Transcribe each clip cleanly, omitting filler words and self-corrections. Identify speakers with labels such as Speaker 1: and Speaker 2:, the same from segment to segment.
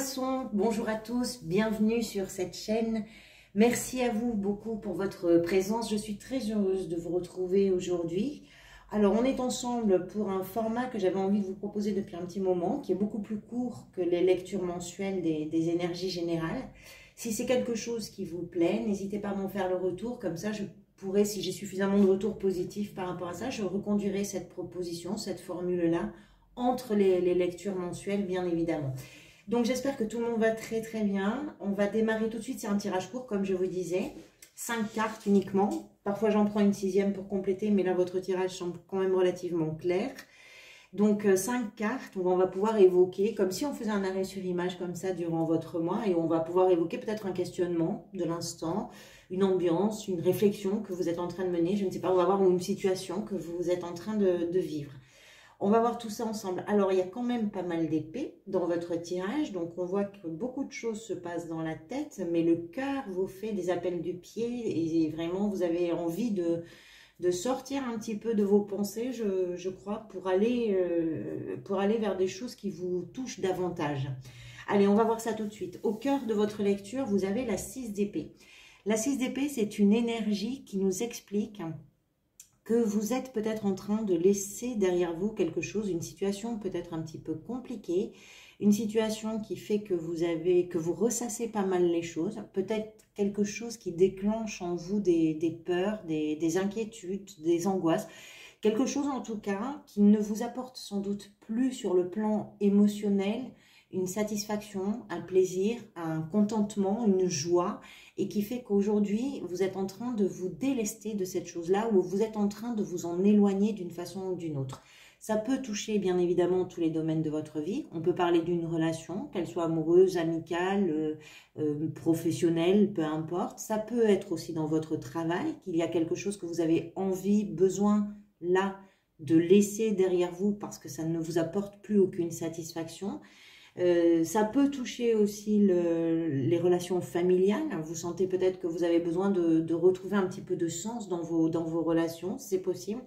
Speaker 1: Poissons, bonjour à tous, bienvenue sur cette chaîne. Merci à vous beaucoup pour votre présence. Je suis très heureuse de vous retrouver aujourd'hui. Alors, on est ensemble pour un format que j'avais envie de vous proposer depuis un petit moment, qui est beaucoup plus court que les lectures mensuelles des énergies générales. Si c'est quelque chose qui vous plaît, n'hésitez pas à m'en faire le retour, comme ça je pourrais, si j'ai suffisamment de retours positifs par rapport à ça, je reconduirai cette proposition, cette formule-là, entre les lectures mensuelles, bien évidemment. Donc j'espère que tout le monde va très très bien. On va démarrer tout de suite, c'est un tirage court comme je vous disais. 5 cartes uniquement. Parfois j'en prends une sixième pour compléter, mais là votre tirage semble quand même relativement clair. Donc 5 cartes, on va pouvoir évoquer, comme si on faisait un arrêt sur image comme ça durant votre mois, et on va pouvoir évoquer peut-être un questionnement de l'instant, une ambiance, une réflexion que vous êtes en train de mener, je ne sais pas, on va voir une situation que vous êtes en train de vivre. On va voir tout ça ensemble. Alors, il y a quand même pas mal d'épées dans votre tirage. Donc, on voit que beaucoup de choses se passent dans la tête. Mais le cœur vous fait des appels du pied. Et vraiment, vous avez envie de sortir un petit peu de vos pensées, je crois, pour aller vers des choses qui vous touchent davantage. Allez, on va voir ça tout de suite. Au cœur de votre lecture, vous avez la 6 d'épée. La 6 d'épée, c'est une énergie qui nous explique que vous êtes peut-être en train de laisser derrière vous quelque chose, une situation peut-être un petit peu compliquée, une situation qui fait que vous ressassez pas mal les choses, peut-être quelque chose qui déclenche en vous des peurs, des inquiétudes, des angoisses, quelque chose en tout cas qui ne vous apporte sans doute plus sur le plan émotionnel, une satisfaction, un plaisir, un contentement, une joie, et qui fait qu'aujourd'hui, vous êtes en train de vous délester de cette chose-là, ou vous êtes en train de vous en éloigner d'une façon ou d'une autre. Ça peut toucher bien évidemment tous les domaines de votre vie. On peut parler d'une relation, qu'elle soit amoureuse, amicale, professionnelle, peu importe. Ça peut être aussi dans votre travail, qu'il y a quelque chose que vous avez envie, besoin, là, de laisser derrière vous parce que ça ne vous apporte plus aucune satisfaction. Ça peut toucher aussi les relations familiales. Vous sentez peut-être que vous avez besoin de retrouver un petit peu de sens dans vos relations, c'est possible.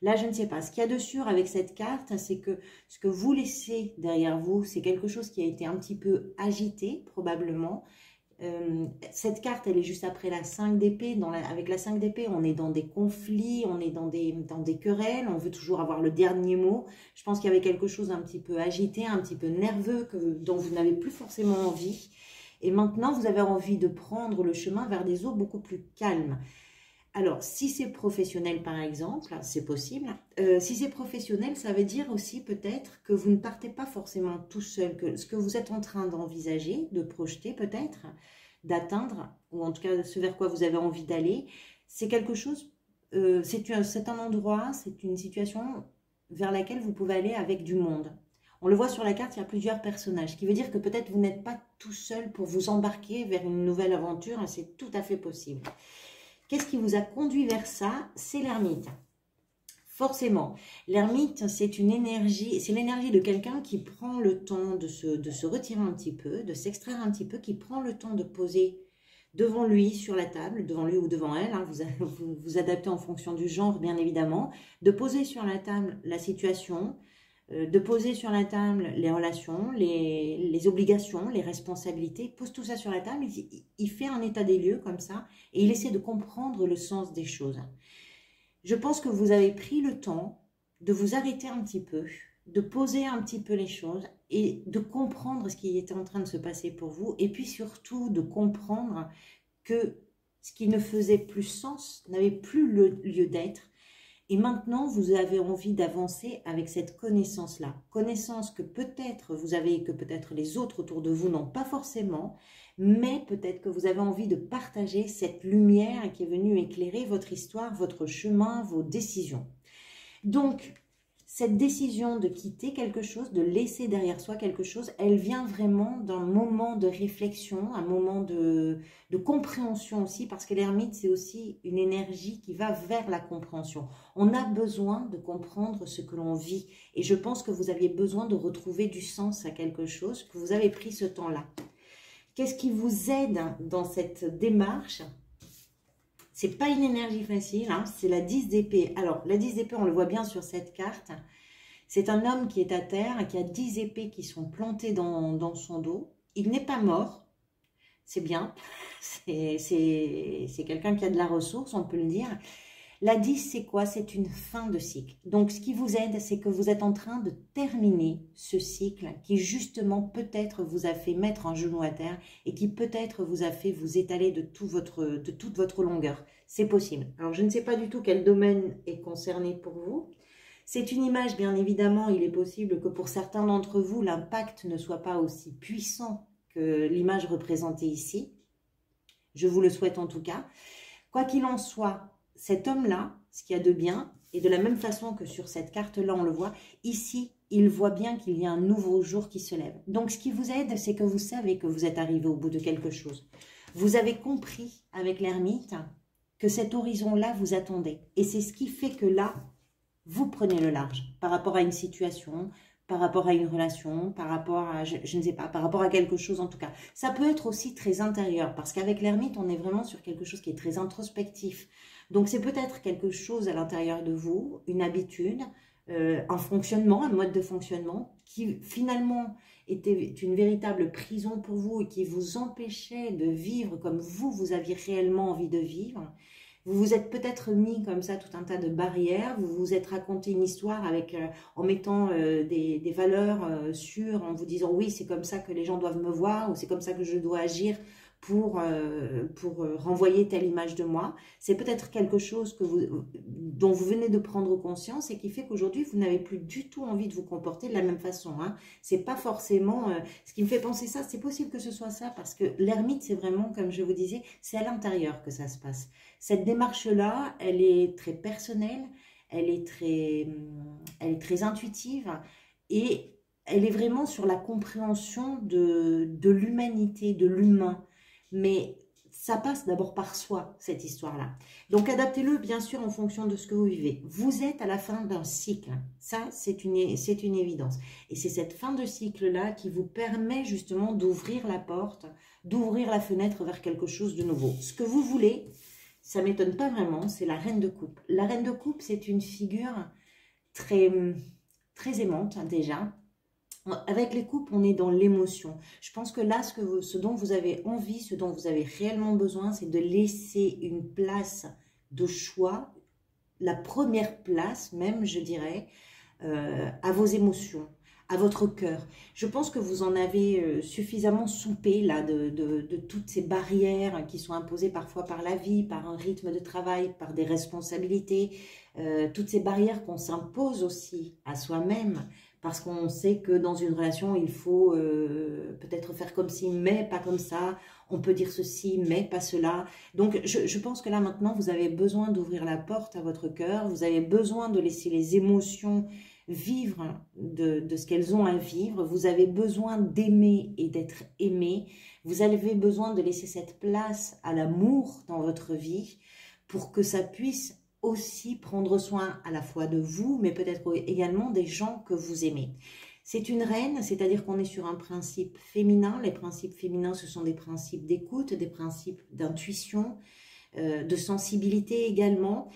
Speaker 1: Là, je ne sais pas. Ce qu'il y a de sûr avec cette carte, c'est que ce que vous laissez derrière vous, c'est quelque chose qui a été un petit peu agité, probablement. Cette carte, elle est juste après la 5 d'épée. Avec la 5 d'épée, on est dans des conflits, on est dans des querelles, on veut toujours avoir le dernier mot. Je pense qu'il y avait quelque chose un petit peu agité, un petit peu nerveux, dont vous n'avez plus forcément envie. Et maintenant, vous avez envie de prendre le chemin vers des eaux beaucoup plus calmes. Alors, si c'est professionnel par exemple, c'est possible. Si c'est professionnel, ça veut dire aussi peut-être que vous ne partez pas forcément tout seul, que ce que vous êtes en train d'envisager, de projeter peut-être, d'atteindre, ou en tout cas ce vers quoi vous avez envie d'aller, c'est quelque chose, c'est un endroit, c'est une situation vers laquelle vous pouvez aller avec du monde. On le voit sur la carte, il y a plusieurs personnages, ce qui veut dire que peut-être vous n'êtes pas tout seul pour vous embarquer vers une nouvelle aventure, et c'est tout à fait possible. Qu'est-ce qui vous a conduit vers ça? C'est l'ermite. Forcément, l'ermite, c'est une énergie, c'est l'énergie de quelqu'un qui prend le temps de se retirer un petit peu, de s'extraire un petit peu, qui prend le temps de poser devant lui, sur la table, devant lui ou devant elle, hein, vous adaptez en fonction du genre, bien évidemment, de poser sur la table la situation, de poser sur la table les relations, les obligations, les responsabilités, il pose tout ça sur la table, il fait un état des lieux comme ça, et il essaie de comprendre le sens des choses. Je pense que vous avez pris le temps de vous arrêter un petit peu, de poser un petit peu les choses, et de comprendre ce qui était en train de se passer pour vous, et puis surtout de comprendre que ce qui ne faisait plus sens n'avait plus le lieu d'être. Et maintenant, vous avez envie d'avancer avec cette connaissance-là. Connaissance que peut-être vous avez, que peut-être les autres autour de vous n'ont pas forcément, mais peut-être que vous avez envie de partager cette lumière qui est venue éclairer votre histoire, votre chemin, vos décisions. Donc, cette décision de quitter quelque chose, de laisser derrière soi quelque chose, elle vient vraiment d'un moment de réflexion, un moment de compréhension aussi, parce que l'ermite, c'est aussi une énergie qui va vers la compréhension. On a besoin de comprendre ce que l'on vit, et je pense que vous aviez besoin de retrouver du sens à quelque chose, que vous avez pris ce temps-là. Qu'est-ce qui vous aide dans cette démarche? C'est pas une énergie facile, hein, c'est la 10 d'épée. Alors, la 10 d'épée, on le voit bien sur cette carte. C'est un homme qui est à terre et qui a 10 épées qui sont plantées dans son dos. il n'est pas mort, c'est bien, c'est quelqu'un qui a de la ressource, on peut le dire. La 10, c'est quoi? C'est une fin de cycle. Donc, ce qui vous aide, c'est que vous êtes en train de terminer ce cycle qui, justement, peut-être vous a fait mettre un genou à terre et qui, peut-être, vous a fait vous étaler de toute votre longueur. C'est possible. Alors, je ne sais pas du tout quel domaine est concerné pour vous. C'est une image, bien évidemment. Il est possible que pour certains d'entre vous, l'impact ne soit pas aussi puissant que l'image représentée ici. Je vous le souhaite en tout cas. Quoi qu'il en soit, cet homme-là, ce qu'il y a de bien, et de la même façon que sur cette carte-là, on le voit, ici, il voit bien qu'il y a un nouveau jour qui se lève. Donc, ce qui vous aide, c'est que vous savez que vous êtes arrivé au bout de quelque chose. Vous avez compris avec l'ermite que cet horizon-là vous attendait. Et c'est ce qui fait que là, vous prenez le large par rapport à une situation, par rapport à une relation, par rapport à, je ne sais pas, par rapport à quelque chose en tout cas. Ça peut être aussi très intérieur, parce qu'avec l'ermite, on est vraiment sur quelque chose qui est très introspectif. Donc, c'est peut-être quelque chose à l'intérieur de vous, une habitude, un fonctionnement, un mode de fonctionnement qui finalement était une véritable prison pour vous et qui vous empêchait de vivre comme vous aviez réellement envie de vivre. Vous vous êtes peut-être mis comme ça tout un tas de barrières, vous vous êtes raconté une histoire avec, en mettant des valeurs sûres, en vous disant oui, c'est comme ça que les gens doivent me voir ou c'est comme ça que je dois agir pour renvoyer telle image de moi. C'est peut-être quelque chose dont vous venez de prendre conscience et qui fait qu'aujourd'hui, vous n'avez plus du tout envie de vous comporter de la même façon. Hein. C'est pas forcément... ce qui me fait penser ça, c'est possible que ce soit ça, parce que l'ermite, c'est vraiment, comme je vous disais, c'est à l'intérieur que ça se passe. Cette démarche-là, elle est très personnelle, elle est très intuitive et elle est vraiment sur la compréhension de l'humanité, de l'humain. Mais ça passe d'abord par soi, cette histoire-là. Donc, adaptez-le, bien sûr, en fonction de ce que vous vivez. Vous êtes à la fin d'un cycle. Ça, c'est une évidence. Et c'est cette fin de cycle-là qui vous permet justement d'ouvrir la porte, d'ouvrir la fenêtre vers quelque chose de nouveau. Ce que vous voulez, ça ne m'étonne pas vraiment, c'est la reine de coupe. La reine de coupe, c'est une figure très aimante, déjà. Avec les coupes, on est dans l'émotion. Je pense que là, ce dont vous avez envie, ce dont vous avez réellement besoin, c'est de laisser une place de choix, la première place même, je dirais, à vos émotions, à votre cœur. Je pense que vous en avez suffisamment soupé là de toutes ces barrières qui sont imposées parfois par la vie, par un rythme de travail, par des responsabilités, toutes ces barrières qu'on s'impose aussi à soi-même, parce qu'on sait que dans une relation, il faut peut-être faire comme ci, mais pas comme ça. On peut dire ceci, mais pas cela. Donc, je pense que là, maintenant, vous avez besoin d'ouvrir la porte à votre cœur. Vous avez besoin de laisser les émotions vivre de ce qu'elles ont à vivre. Vous avez besoin d'aimer et d'être aimé. Vous avez besoin de laisser cette place à l'amour dans votre vie pour que ça puisse aussi prendre soin à la fois de vous, mais peut-être également des gens que vous aimez. C'est une reine, c'est-à-dire qu'on est sur un principe féminin. Les principes féminins, ce sont des principes d'écoute, des principes d'intuition, de sensibilité également.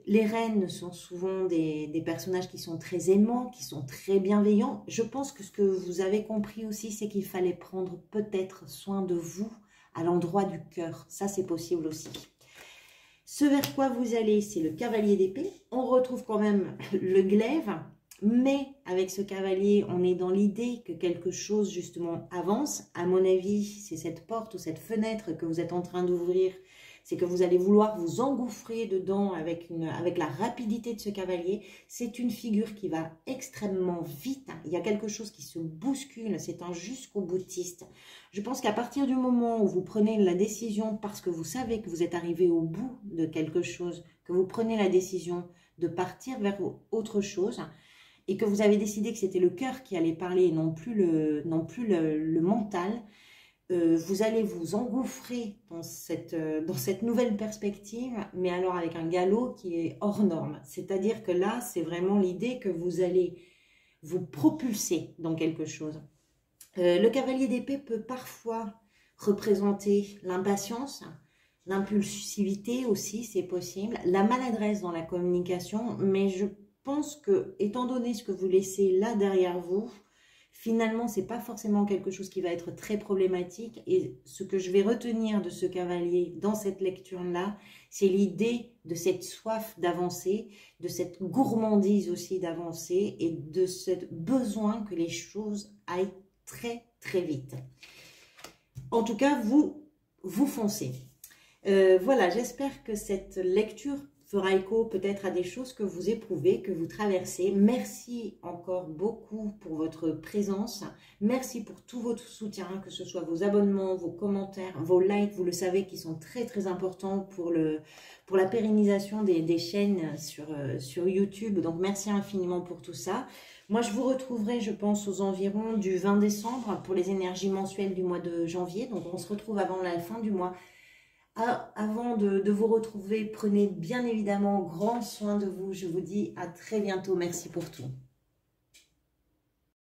Speaker 1: Les reines sont souvent des personnages qui sont très aimants, qui sont très bienveillants. Je pense que ce que vous avez compris aussi, c'est qu'il fallait prendre peut-être soin de vous à l'endroit du cœur. Ça, c'est possible aussi. Ce vers quoi vous allez, c'est le cavalier d'épée. On retrouve quand même le glaive, mais avec ce cavalier, on est dans l'idée que quelque chose justement avance. À mon avis, c'est cette porte ou cette fenêtre que vous êtes en train d'ouvrir. C'est que vous allez vouloir vous engouffrer dedans avec la rapidité de ce cavalier. C'est une figure qui va extrêmement vite. Il y a quelque chose qui se bouscule. C'est un jusqu'au boutiste. Je pense qu'à partir du moment où vous prenez la décision, parce que vous savez que vous êtes arrivé au bout de quelque chose, que vous prenez la décision de partir vers autre chose, et que vous avez décidé que c'était le cœur qui allait parler et non plus le mental, vous allez vous engouffrer dans cette nouvelle perspective, mais alors avec un galop qui est hors norme. C'est-à-dire que là, c'est vraiment l'idée que vous allez vous propulser dans quelque chose. Le cavalier d'épée peut parfois représenter l'impatience, l'impulsivité aussi, c'est possible, la maladresse dans la communication, mais je pense que, étant donné ce que vous laissez là derrière vous, finalement, c'est pas forcément quelque chose qui va être très problématique. Et ce que je vais retenir de ce cavalier dans cette lecture-là, c'est l'idée de cette soif d'avancer, de cette gourmandise aussi d'avancer et de ce besoin que les choses aillent très très vite. En tout cas, vous foncez. Voilà, j'espère que cette lecture fera écho peut-être à des choses que vous éprouvez, que vous traversez. Merci encore beaucoup pour votre présence. Merci pour tout votre soutien, que ce soit vos abonnements, vos commentaires, vos likes. Vous le savez, qui sont très très importants pour la pérennisation des chaînes sur YouTube. Donc merci infiniment pour tout ça. Moi, je vous retrouverai, je pense, aux environs du 20 décembre pour les énergies mensuelles du mois de janvier. Donc on se retrouve avant la fin du mois. Avant de vous retrouver, prenez bien évidemment grand soin de vous. Je vous dis à très bientôt. Merci pour tout.